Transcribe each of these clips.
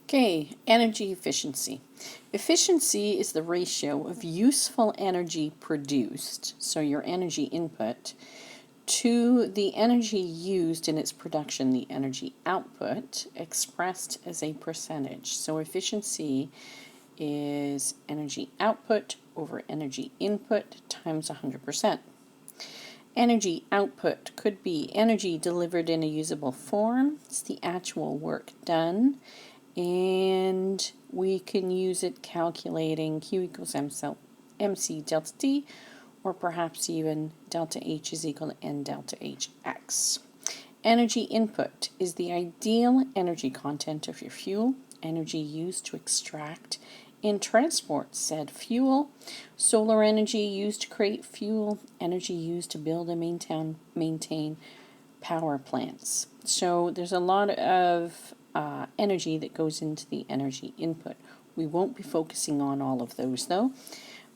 Okay, energy efficiency. Efficiency is the ratio of useful energy produced, so your energy input, to the energy used in its production, the energy output, expressed as a percentage. So efficiency is energy output over energy input times 100%. Energy output could be energy delivered in a usable form. It's the actual work done. And we can use it calculating Q equals MC delta T, or perhaps even delta H is equal to N delta HX. Energy input is the ideal energy content of your fuel, energy used to extract and transport said fuel, solar energy used to create fuel, energy used to build and maintain power plants. So there's a lot of energy that goes into the energy input. We won't be focusing on all of those though.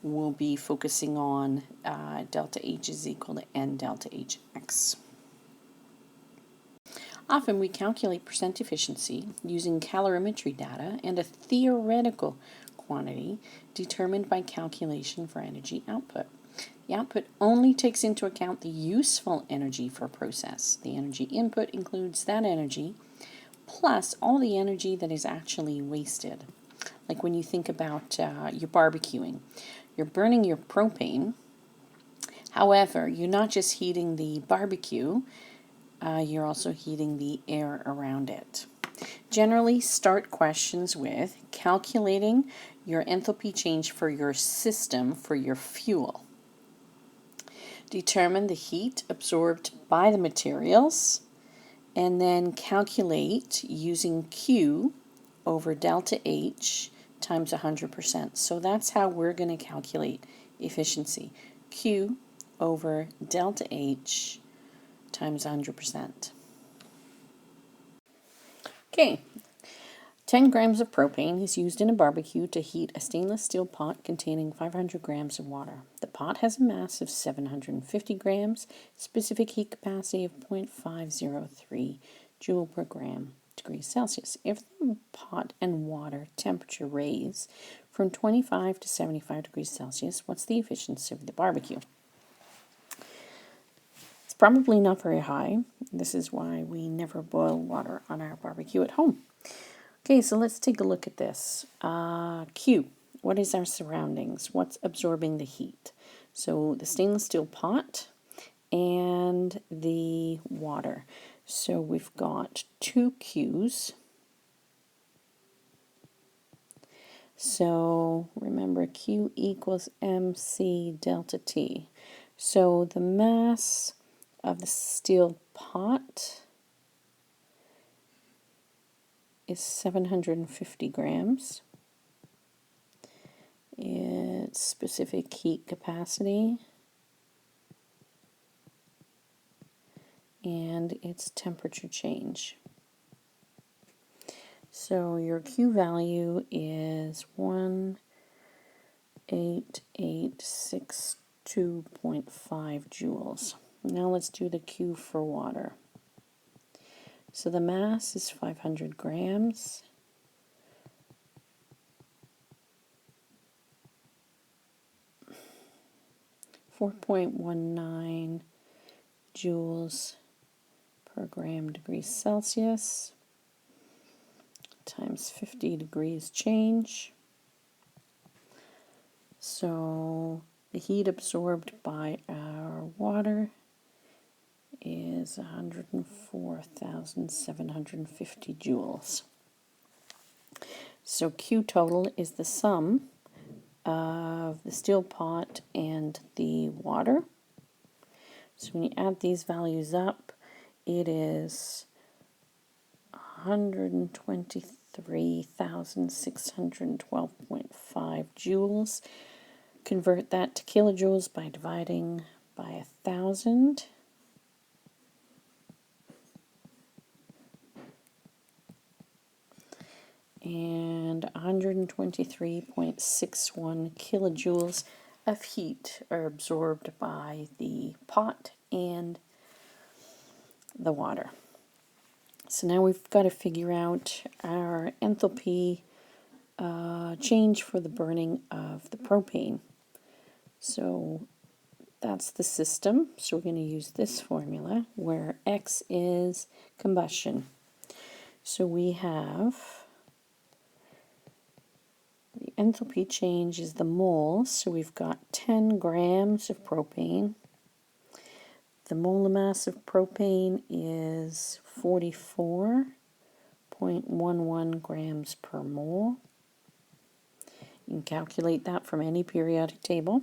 We'll be focusing on delta H is equal to N delta HX. Often we calculate percent efficiency using calorimetry data and a theoretical quantity determined by calculation for energy output. The output only takes into account the useful energy for a process. The energy input includes that energy plus all the energy that is actually wasted. Like when you think about your barbecuing, you're burning your propane. However, you're not just heating the barbecue, you're also heating the air around it. Generally, start questions with calculating your enthalpy change for your system for your fuel. Determine the heat absorbed by the materials, and then calculate using Q over delta H times 100%. So that's how we're going to calculate efficiency. Q over delta H times 100%. Okay, 10 grams of propane is used in a barbecue to heat a stainless steel pot containing 500 grams of water. The pot has a mass of 750 grams, specific heat capacity of 0.503 joule per gram degrees Celsius. If the pot and water temperature raise from 25 to 75 degrees Celsius, what's the efficiency of the barbecue? It's probably not very high. This is why we never boil water on our barbecue at home. Okay, so let's take a look at this. Q, what is our surroundings? What's absorbing the heat? So the stainless steel pot and the water. So we've got two Qs. So remember, Q equals MC delta T. So the mass of the steel pot is 750 grams. Its specific heat capacity and its temperature change. So your Q value is 18862.5 joules. Now let's do the Q for water. So the mass is 500 grams. .19 joules per gram degrees Celsius times 50 degrees change. So the heat absorbed by our water is 104,750 joules. So Q total is the sum of the steel pot and the water. So when you add these values up, it is 123,612.5 joules. Convert that to kilojoules by dividing by 1,000. And 123.61 kilojoules of heat are absorbed by the pot and the water. So now we've got to figure out our enthalpy change for the burning of the propane. So that's the system. So we're going to use this formula where X is combustion. So we have the enthalpy change is the moles. So we've got 10 grams of propane. The molar mass of propane is 44.11 grams per mole. You can calculate that from any periodic table.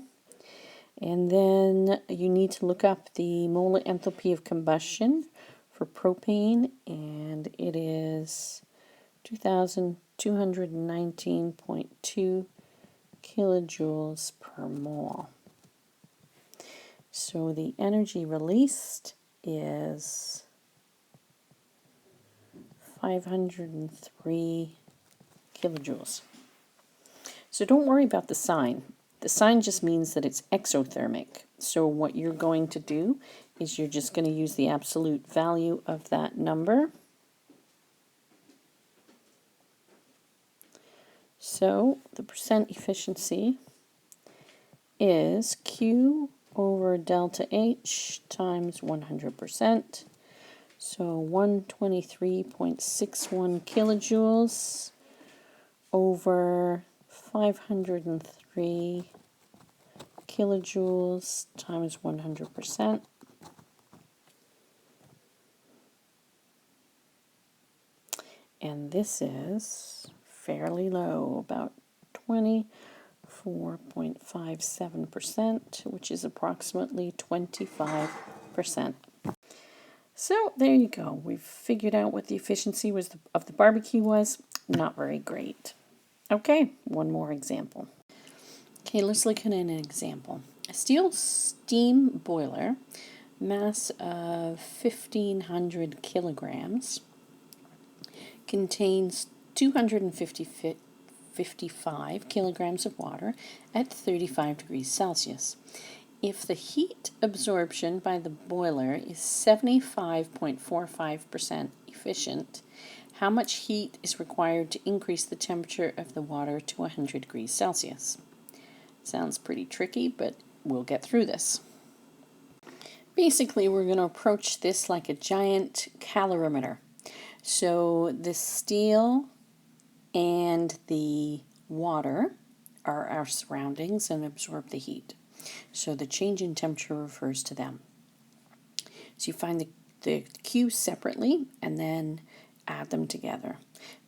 And then you need to look up the molar enthalpy of combustion for propane, and it is 2,219.2 kilojoules per mole. So the energy released is 503 kilojoules. So don't worry about the sign. The sign just means that it's exothermic. So what you're going to do is you're just going to use the absolute value of that number. So the percent efficiency is Q over delta H times 100%. So 123.61 kilojoules over 503 kilojoules times 100%. And this is fairly low, about 24.57%, which is approximately 25%. So there you go. We've figured out what the efficiency was of the barbecue was. Not very great. Okay, one more example. Okay, let's look at an example. A steel steam boiler, mass of 1,500 kilograms, contains 255 kilograms of water at 35 degrees Celsius. If the heat absorption by the boiler is 75.45% efficient, how much heat is required to increase the temperature of the water to 100 degrees Celsius? Sounds pretty tricky, but we'll get through this. Basically, we're going to approach this like a giant calorimeter. So the steel and the water are our surroundings and absorb the heat. So the change in temperature refers to them. So you find the Q separately and then add them together.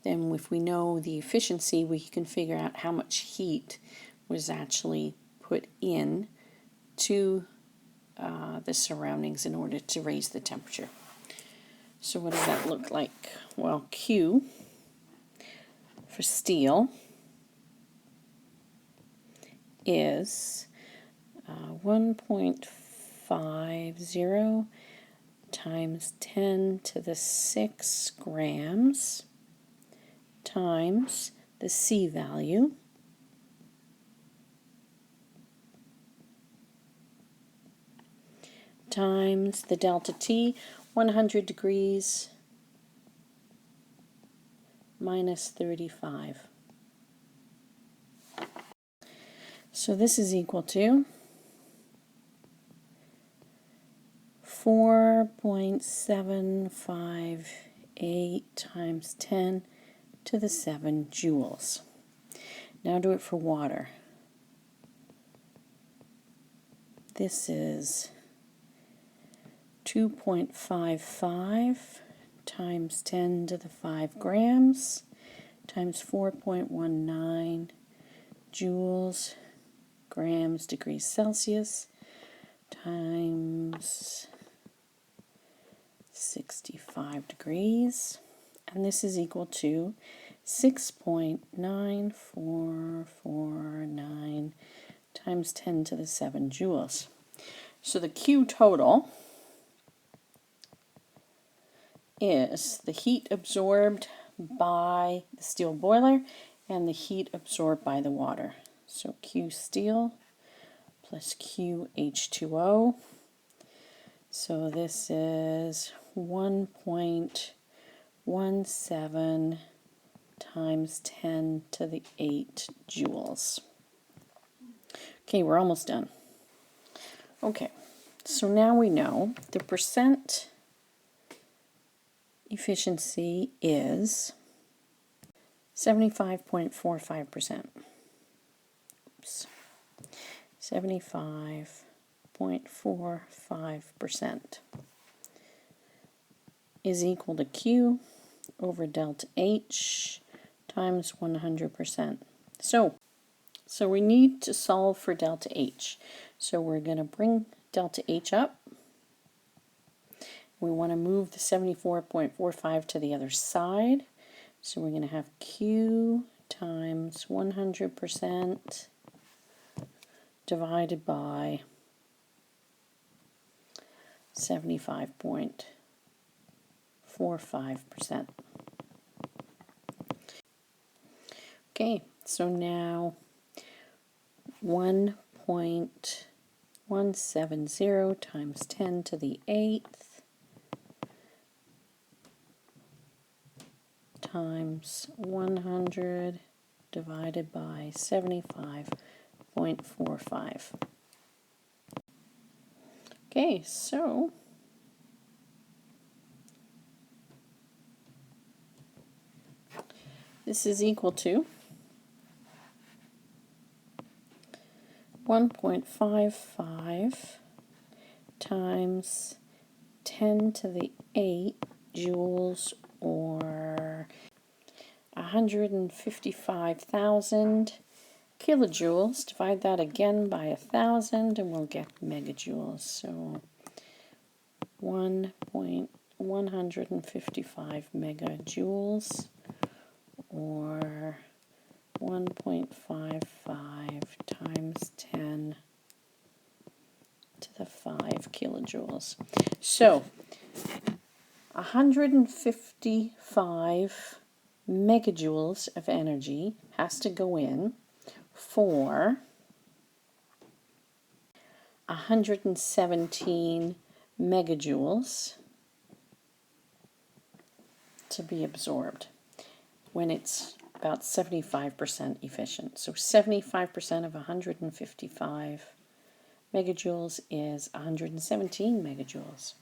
Then if we know the efficiency, we can figure out how much heat was actually put in to the surroundings in order to raise the temperature. So what does that look like? Well, Q for steel is 1.50 times 10 to the 6 grams times the C value times the delta T, 100 degrees minus 35. So this is equal to 4.758 times 10 to the 7 joules. Now do it for water. This is 2.55 times 10 to the 5 grams times 4.19 joules grams degrees Celsius times 65 degrees, and this is equal to 6.9449 times 10 to the 7 joules. So the Q total is the heat absorbed by the steel boiler and the heat absorbed by the water. So Q steel plus Q H2O. So this is 1.4 17 times 10 to the 8 joules. Okay, we're almost done. Okay, so now we know the percent efficiency is 75.45%. Oops. 75.45% is equal to Q over delta H times 100%. So we need to solve for delta H. So we're going to bring delta H up. We want to move the 74.45 to the other side. So we're going to have Q times 100% divided by 75.45%. Okay, so now 1.170 times 10 to the 8th times 100 divided by 75.45. Okay, so this is equal to 1.55 times 10 to the 8 joules, or 155,000 kilojoules. Divide that again by 1,000 and we'll get megajoules. So 1.155 megajoules, or 1.55 times 10 to the 5 kilojoules. So 155 megajoules of energy has to go in for 117 megajoules to be absorbed when it's about 75% efficient. So 75% of 155 megajoules is 117 megajoules.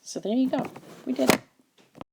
So there you go. We did it.